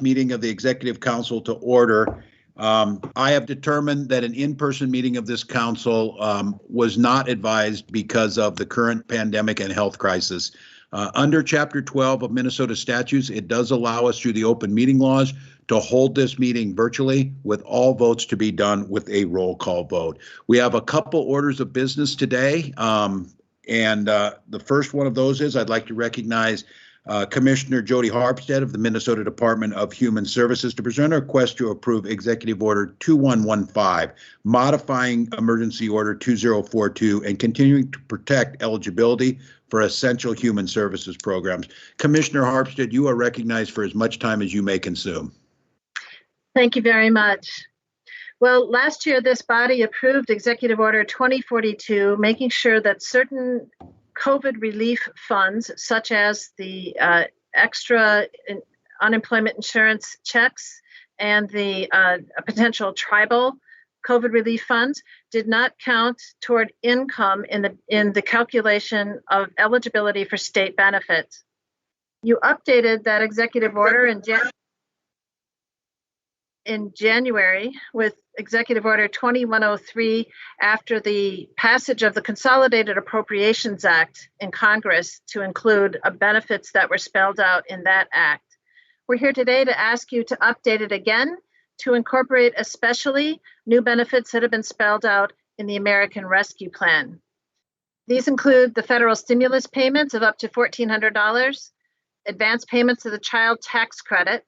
this meeting of the Executive Council to order. I have determined that an in-person meeting of this council was not advised because of the current pandemic and health crisis. Under Chapter 12 of Minnesota statutes, it does allow us through the open meeting laws to hold this meeting virtually, with all votes to be done with a roll call vote. We have a couple orders of business today, and the first one of those is I'd like to recognize Commissioner Jody Harpstead of the Minnesota Department of Human Services to present a request to approve Executive Order 2115, modifying Emergency Order 2042 and continuing to protect eligibility for essential human services programs. Commissioner Harpstead, you are recognized for as much time as you may consume. Thank you very much. Well, last year, this body approved Executive Order 2042, making sure that certain COVID relief funds, such as the extra unemployment insurance checks and the potential tribal COVID relief funds, did not count toward income in the calculation of eligibility for state benefits. You updated that executive order in January with Executive Order 2103 after the passage of the Consolidated Appropriations Act in Congress to include benefits that were spelled out in that act. We're here today to ask you to update it again to incorporate especially new benefits that have been spelled out in the American Rescue Plan. These include the federal stimulus payments of up to $1,400, advance payments of the child tax credit,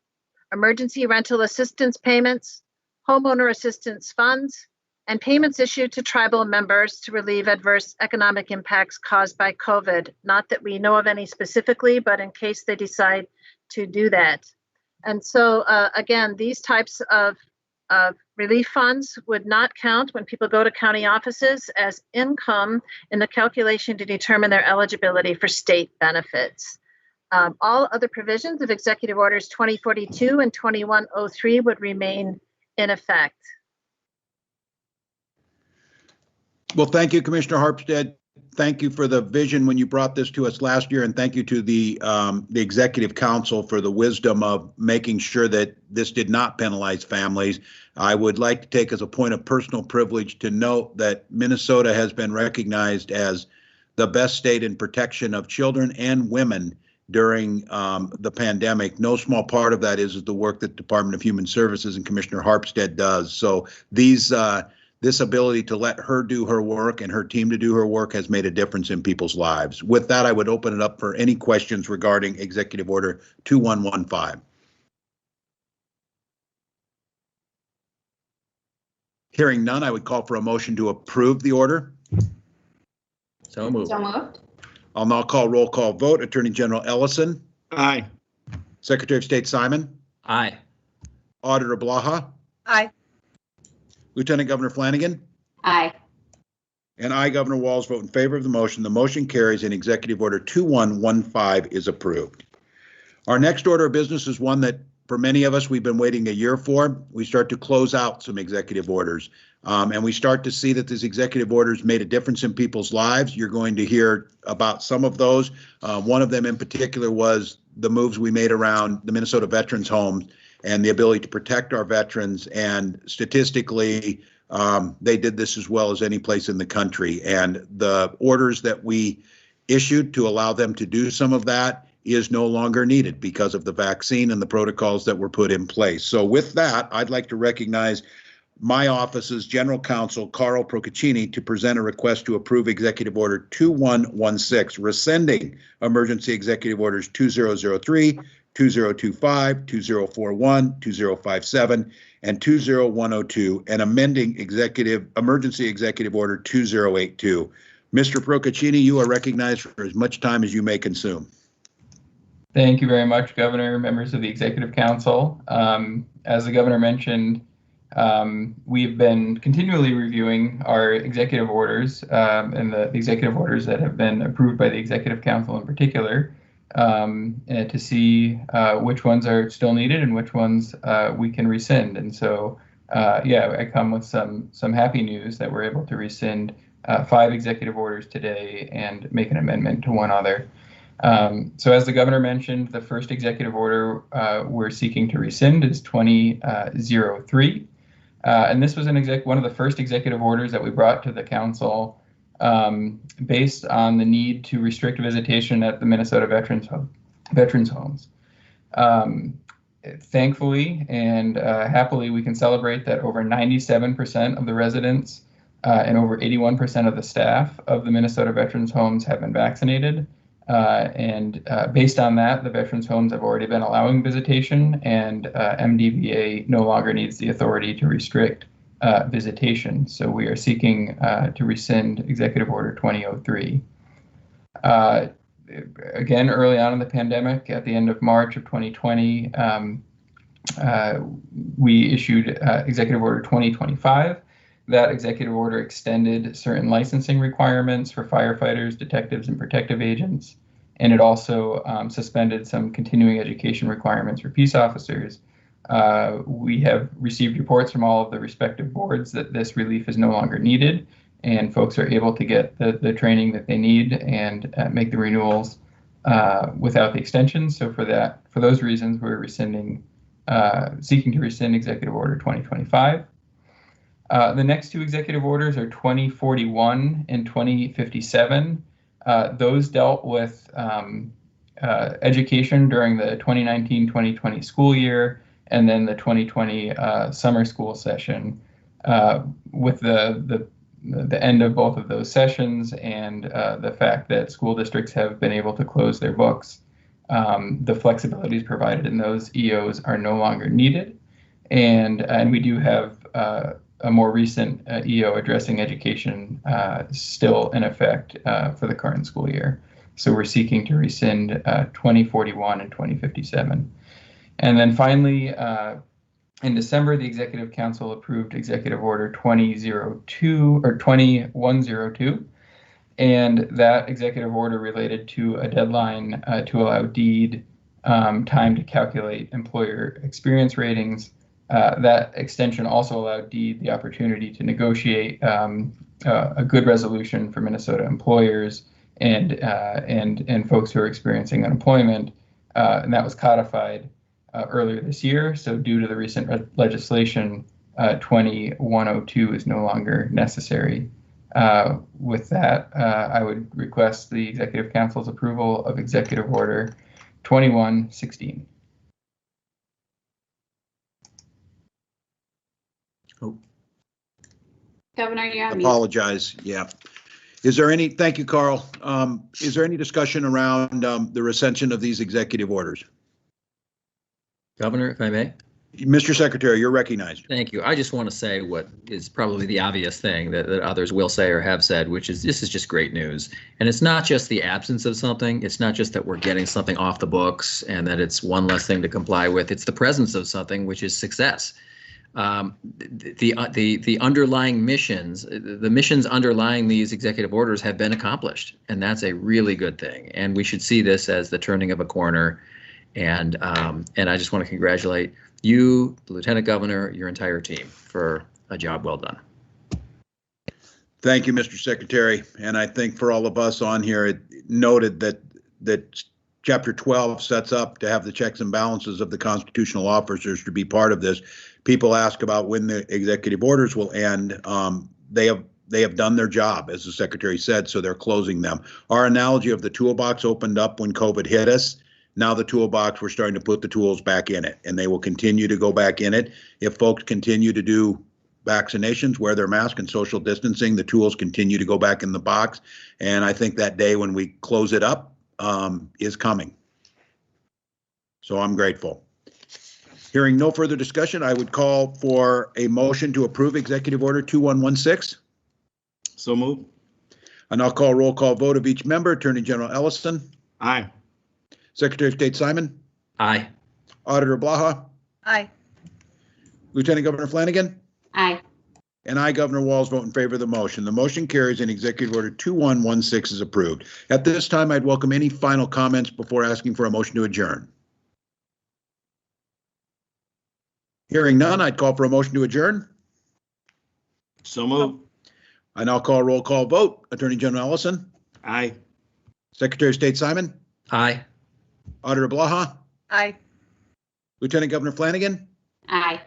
emergency rental assistance payments, homeowner assistance funds, and payments issued to tribal members to relieve adverse economic impacts caused by COVID. Not that we know of any specifically, but in case they decide to do that. And so, again, these types of relief funds would not count when people go to county offices as income in the calculation to determine their eligibility for state benefits. All other provisions of Executive Orders 2042 and 2103 would remain in effect. Well, thank you, Commissioner Harpstead. Thank you for the vision when you brought this to us last year, and thank you to the Executive Council for the wisdom of making sure that this did not penalize families. I would like to take as a point of personal privilege to note that Minnesota has been recognized as the best state in protection of children and women during the pandemic. No small part of that is the work that the Department of Human Services and Commissioner Harpstead does. So this ability to let her do her work and her team to do her work has made a difference in people's lives. With that, I would open it up for any questions regarding Executive Order 2115. Hearing none, I would call for a motion to approve the order. So moved. So moved. I'll now call roll call vote. Attorney General Ellison. Aye. Secretary of State Simon. Aye. Auditor Blaha. Aye. Lieutenant Governor Flanagan. Aye. And I, Governor Walz, vote in favor of the motion. The motion carries and Executive Order 2115 is approved. Our next order of business is one that for many of us we've been waiting a year for. We start to close out some executive orders. And we start to see that these executive orders made a difference in people's lives. You're going to hear about some of those. One of them in particular was the moves we made around the Minnesota Veterans Home and the ability to protect our veterans. And statistically, they did this as well as any place in the country. And the orders that we issued to allow them to do some of that is no longer needed because of the vaccine and the protocols that were put in place. So with that, I'd like to recognize my office's General Counsel, Carl Procaccini, to present a request to approve Executive Order 2116, rescinding Emergency Executive Orders 2003, 2025, 2041, 2057, and 20102, and amending Emergency Executive Order 2082. Mr. Procaccini, you are recognized for as much time as you may consume. Thank you very much, Governor, members of the Executive Council. As the Governor mentioned, we've been continually reviewing our executive orders and the executive orders that have been approved by the Executive Council in particular to see which ones are still needed and which ones we can rescind. And so, I come with some happy news that we're able to rescind 5 executive orders today and make an amendment to one other. So as the governor mentioned, the first executive order we're seeking to rescind is 2003. And this was one of the first executive orders that we brought to the council based on the need to restrict visitation at the Minnesota veterans homes. Thankfully and happily, we can celebrate that over 97% of the residents and over 81% of the staff of the Minnesota veterans homes have been vaccinated. And based on that, the veterans homes have already been allowing visitation, and MDVA no longer needs the authority to restrict visitation. So we are seeking to rescind Executive Order 2003. Again, early on in the pandemic, at the end of March of 2020, we issued Executive Order 2025. That executive order extended certain licensing requirements for firefighters, detectives, and protective agents, and it also suspended some continuing education requirements for peace officers. We have received reports from all of the respective boards that this relief is no longer needed, and folks are able to get the training that they need and make the renewals without the extension. So for those reasons, we're seeking to rescind Executive Order 2025. The next two executive orders are 2041 and 2057. Those dealt with education during the 2019-2020 school year and then the 2020 summer school session. With the end of both of those sessions and the fact that school districts have been able to close their books, the flexibilities provided in those EOs are no longer needed. And we do have a more recent EO addressing education still in effect for the current school year. So we're seeking to rescind 2041 and 2057. And then finally, in December, the Executive Council approved Executive Order 2102, and that executive order related to a deadline to allow DEED time to calculate employer experience ratings. That extension also allowed DEED the opportunity to negotiate a good resolution for Minnesota employers and folks who are experiencing unemployment, and that was codified earlier this year. So due to the recent legislation, 2102 is no longer necessary. With that, I would request the Executive Council's approval of Executive Order 2116. Governor, you're on mute. Apologize. Yeah. Thank you, Carl. Is there any discussion around the rescission of these executive orders? Governor, if I may. Mr. Secretary, you're recognized. Thank you. I just want to say what is probably the obvious thing that others will say or have said, which is this is just great news. And it's not just the absence of something. It's not just that we're getting something off the books and that it's one less thing to comply with. It's the presence of something, which is success. The underlying missions, the missions underlying these executive orders have been accomplished, and that's a really good thing. And we should see this as the turning of a corner. And I just want to congratulate you, the Lieutenant Governor, your entire team for a job well done. Thank you, Mr. Secretary. And I think for all of us on here, it noted that Chapter 12 sets up to have the checks and balances of the constitutional officers to be part of this. People ask about when the executive orders will end. They have done their job, as the Secretary said, so they're closing them. Our analogy of the toolbox opened up when COVID hit us. Now the toolbox, we're starting to put the tools back in it, and they will continue to go back in it. If folks continue to do vaccinations, wear their mask and social distancing, the tools continue to go back in the box. And I think that day when we close it up is coming. So I'm grateful. Hearing no further discussion, I would call for a motion to approve Executive Order 2116. So moved. And I'll call roll call vote of each member. Attorney General Ellison. Aye. Secretary of State Simon. Aye. Auditor Blaha. Aye. Lieutenant Governor Flanagan. Aye. And I, Governor Walz, vote in favor of the motion. The motion carries and Executive Order 2116 is approved. At this time, I'd welcome any final comments before asking for a motion to adjourn. Hearing none, I'd call for a motion to adjourn. So moved. I now call roll call vote. Attorney General Ellison. Aye. Secretary of State Simon. Aye. Auditor Blaha, Aye. Lieutenant Governor Flanagan, Aye.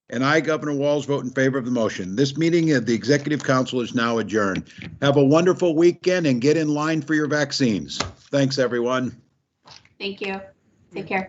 and I, Governor Walz, vote in favor of the motion. This meeting of the Executive Council is now adjourned. Have a wonderful weekend and get in line for your vaccines. Thanks, everyone. Thank you. Take care.